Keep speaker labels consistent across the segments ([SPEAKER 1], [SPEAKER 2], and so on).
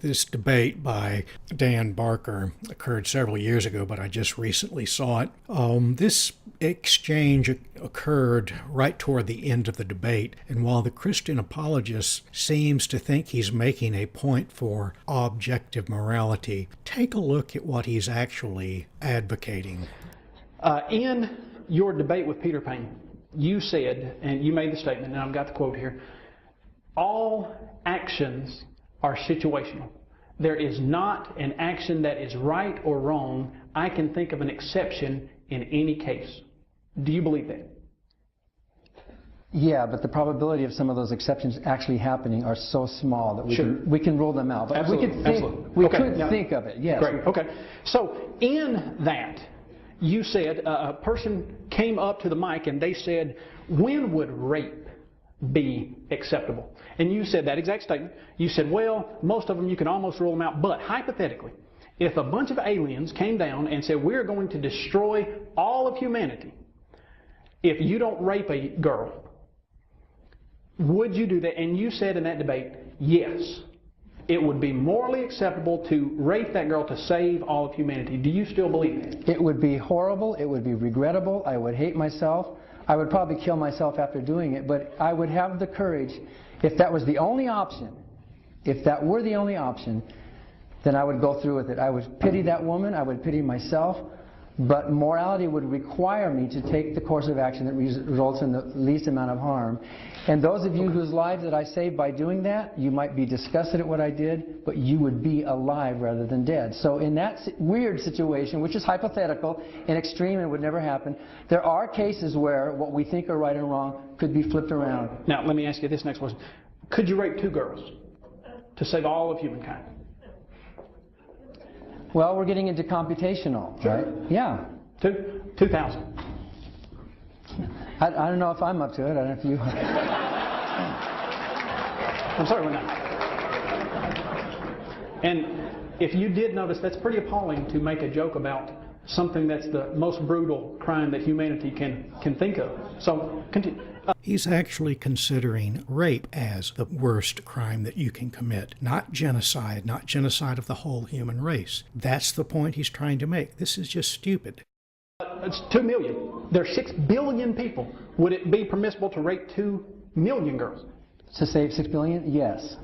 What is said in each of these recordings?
[SPEAKER 1] This debate by Dan Barker occurred several years ago, but I just recently saw it. This exchange occurred right toward the end of the debate, and while the Christian apologist seems to think he's making a point for objective morality, take a look at what he's actually advocating.
[SPEAKER 2] In your debate with Peter Payne, you said, and you made the statement, and I've got the quote here, all actions are situational. There is not an action that is right or wrong. I can think of an exception in any case. Do you believe that?
[SPEAKER 3] Yeah, but the probability of some of those exceptions actually happening are so small that we can rule them out. But
[SPEAKER 2] absolutely.
[SPEAKER 3] We could think of it, yes.
[SPEAKER 2] Great. Okay. So in that, you said a person came up to the mic and they said, when would rape be acceptable? And you said that exact statement. You said, well, most of them you can almost rule them out. But hypothetically, if a bunch of aliens came down and said, we're going to destroy all of humanity if you don't rape a girl, would you do that? And you said in that debate, yes, it would be morally acceptable to rape that girl to save all of humanity. Do you still believe that?
[SPEAKER 3] It would be horrible. It would be regrettable. I would hate myself. I would probably kill myself after doing it. But I would have the courage, if that was the only option, if that were the only option, then I would go through with it. I would pity that woman. I would pity myself. But morality would require me to take the course of action that results in the least amount of harm. And those of you whose lives that I saved by doing that, you might be disgusted at what I did, but you would be alive rather than dead. So in that weird situation, which is hypothetical and extreme and would never happen, there are cases where what we think are right and wrong could be flipped around.
[SPEAKER 2] Now, let me ask you this next question. Could you rape 2 girls to save all of humankind?
[SPEAKER 3] Well, we're getting into computational,
[SPEAKER 2] sure.
[SPEAKER 3] Right? Yeah.
[SPEAKER 2] 2,000.
[SPEAKER 3] I don't know if I'm up to it. I don't know if you...
[SPEAKER 2] I'm sorry, we're not. And if you did notice, that's pretty appalling to make a joke about something that's the most brutal crime that humanity can think of. So, continue.
[SPEAKER 1] He's actually considering rape as the worst crime that you can commit, not genocide of the whole human race. That's the point he's trying to make. This is just stupid.
[SPEAKER 2] It's 2 million. There are 6 billion people. Would it be permissible to rape 2 million girls?
[SPEAKER 3] To save 6 billion? Yes.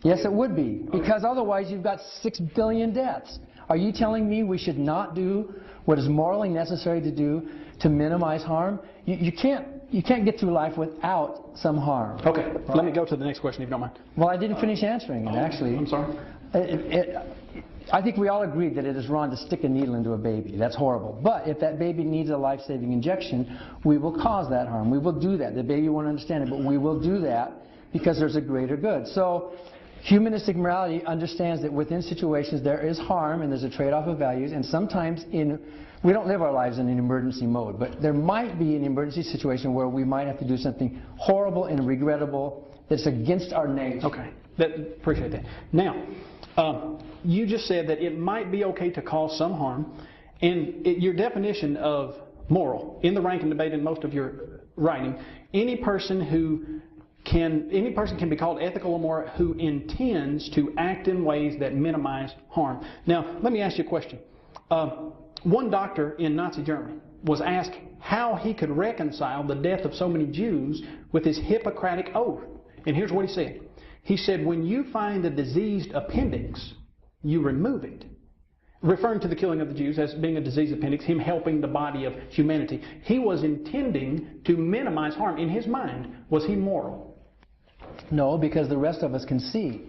[SPEAKER 3] Yes, it would be. Because otherwise you've got 6 billion deaths. Are you telling me we should not do what is morally necessary to do to minimize harm? You can't get through life without some harm.
[SPEAKER 2] Okay. Right? Let me go to the next question if you don't mind.
[SPEAKER 3] Well, I didn't finish answering it, actually.
[SPEAKER 2] I'm sorry.
[SPEAKER 3] I think we all agree that it is wrong to stick a needle into a baby. That's horrible. But if that baby needs a life-saving injection, we will cause that harm. We will do that. The baby won't understand it, but we will do that because there's a greater good. So humanistic morality understands that within situations there is harm and there's a trade-off of values, and sometimes we don't live our lives in an emergency mode, but there might be an emergency situation where we might have to do something horrible and regrettable that's against our nature.
[SPEAKER 2] Okay. Appreciate that. Now, you just said that it might be okay to cause some harm, and your definition of moral in the Rankin debate and most of your writing, any person can be called ethical or moral who intends to act in ways that minimize harm. Now, let me ask you a question. One doctor in Nazi Germany was asked how he could reconcile the death of so many Jews with his Hippocratic oath. And here's what he said. He said, when you find a diseased appendix, you remove it. Referring to the killing of the Jews as being a diseased appendix, him helping the body of humanity. He was intending to minimize harm. In his mind, was he moral?
[SPEAKER 3] No, because the rest of us can see.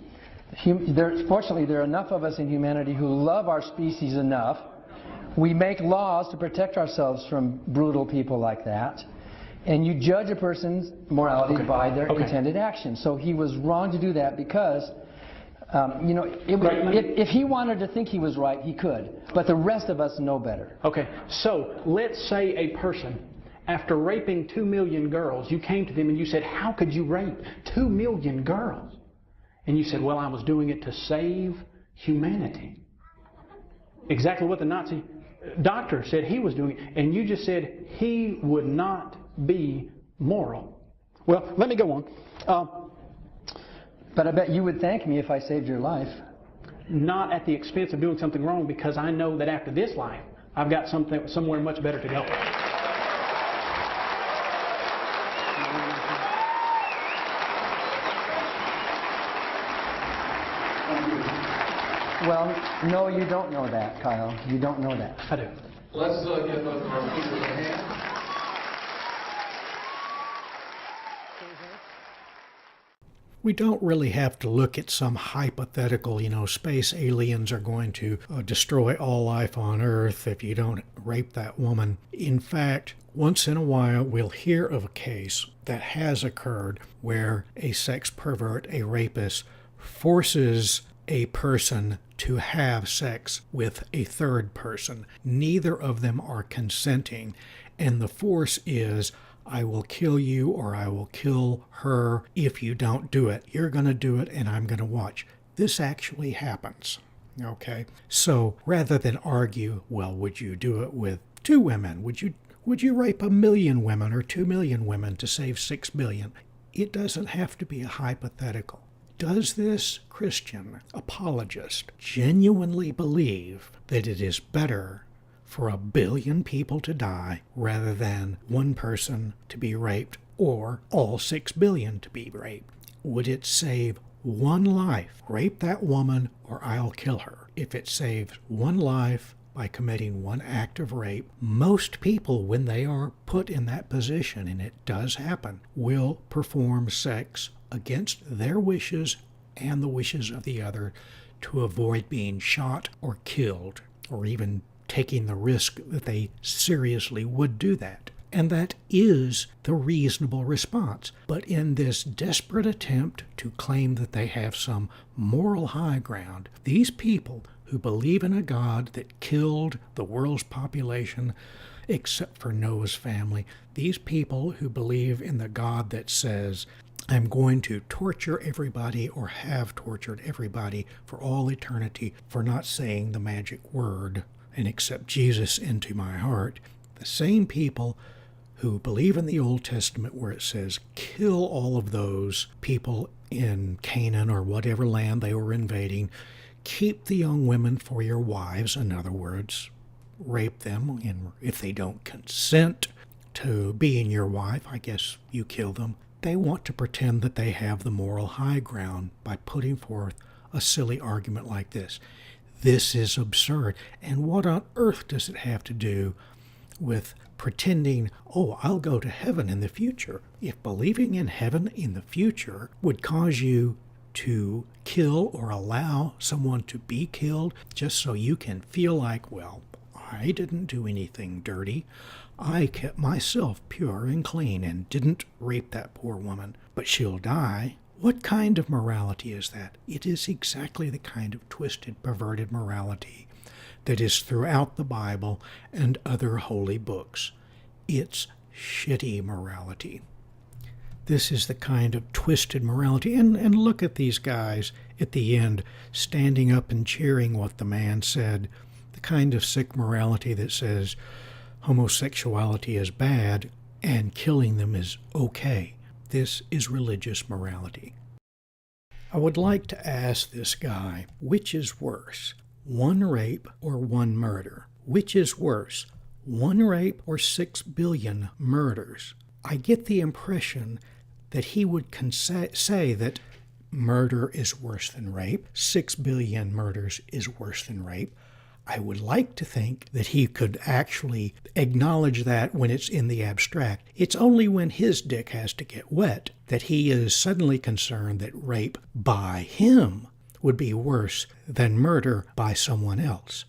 [SPEAKER 3] Fortunately, there are enough of us in humanity who love our species enough. We make laws to protect ourselves from brutal people like that. And you judge a person's morality by their intended action. So he was wrong to do that because, if he wanted to think he was right, he could. But the rest of us know better.
[SPEAKER 2] Okay, so let's say a person, after raping 2 million girls, you came to them and you said, how could you rape 2 million girls? And you said, well, I was doing it to save humanity. Exactly what the Nazi doctor said he was doing. And you just said he would not be moral. Well, let me go on.
[SPEAKER 3] But I bet you would thank me if I saved your life.
[SPEAKER 2] not at the expense of doing something wrong, because I know that after this life, I've got somewhere much better to go.
[SPEAKER 3] Well, no, you don't know that, Kyle. You don't know that.
[SPEAKER 2] I do.
[SPEAKER 4] Let's give our speakers a hand.
[SPEAKER 1] We don't really have to look at some hypothetical, space aliens are going to destroy all life on Earth if you don't rape that woman. In fact, once in a while we'll hear of a case that has occurred where a sex pervert, a rapist, forces a person to have sex with a third person. Neither of them are consenting, and the force is, I will kill you or I will kill her if you don't do it. You're going to do it and I'm going to watch. This actually happens. Okay? So rather than argue, well, would you do it with 2 women? Would you rape 1 million women or 2 million women to save 6 billion? It doesn't have to be a hypothetical. Does this Christian apologist genuinely believe that it is better for 1 billion people to die rather than 1 person to be raped or all 6 billion to be raped? Would it save 1 life? Rape that woman or I'll kill her. If it saves 1 life by committing 1 act of rape, most people, when they are put in that position, and it does happen, will perform sex against their wishes and the wishes of the other to avoid being shot or killed, or even taking the risk that they seriously would do that. And that is the reasonable response. But in this desperate attempt to claim that they have some moral high ground, these people who believe in a God that killed the world's population except for Noah's family, these people who believe in the God that says, I'm going to torture everybody or have tortured everybody for all eternity for not saying the magic word and accept Jesus into my heart, the same people who believe in the Old Testament where it says, kill all of those people in Canaan or whatever land they were invading, keep the young women for your wives, in other words, rape them, and if they don't consent to being your wife, I guess you kill them. They want to pretend that they have the moral high ground by putting forth a silly argument like this. This is absurd. And what on earth does it have to do with pretending, oh, I'll go to heaven in the future? If believing in heaven in the future would cause you to kill or allow someone to be killed just so you can feel like, well, I didn't do anything dirty. I kept myself pure and clean and didn't rape that poor woman, but she'll die. What kind of morality is that? It is exactly the kind of twisted, perverted morality that is throughout the Bible and other holy books. It's shitty morality. This is the kind of twisted morality. And look at these guys at the end standing up and cheering what the man said. The kind of sick morality that says homosexuality is bad and killing them is okay. This is religious morality. I would like to ask this guy, which is worse, 1 rape or 1 murder? Which is worse, 1 rape or 6 billion murders? I get the impression that he would say that murder is worse than rape, 6 billion murders is worse than rape. I would like to think that he could actually acknowledge that when it's in the abstract. It's only when his dick has to get wet that he is suddenly concerned that rape by him would be worse than murder by someone else.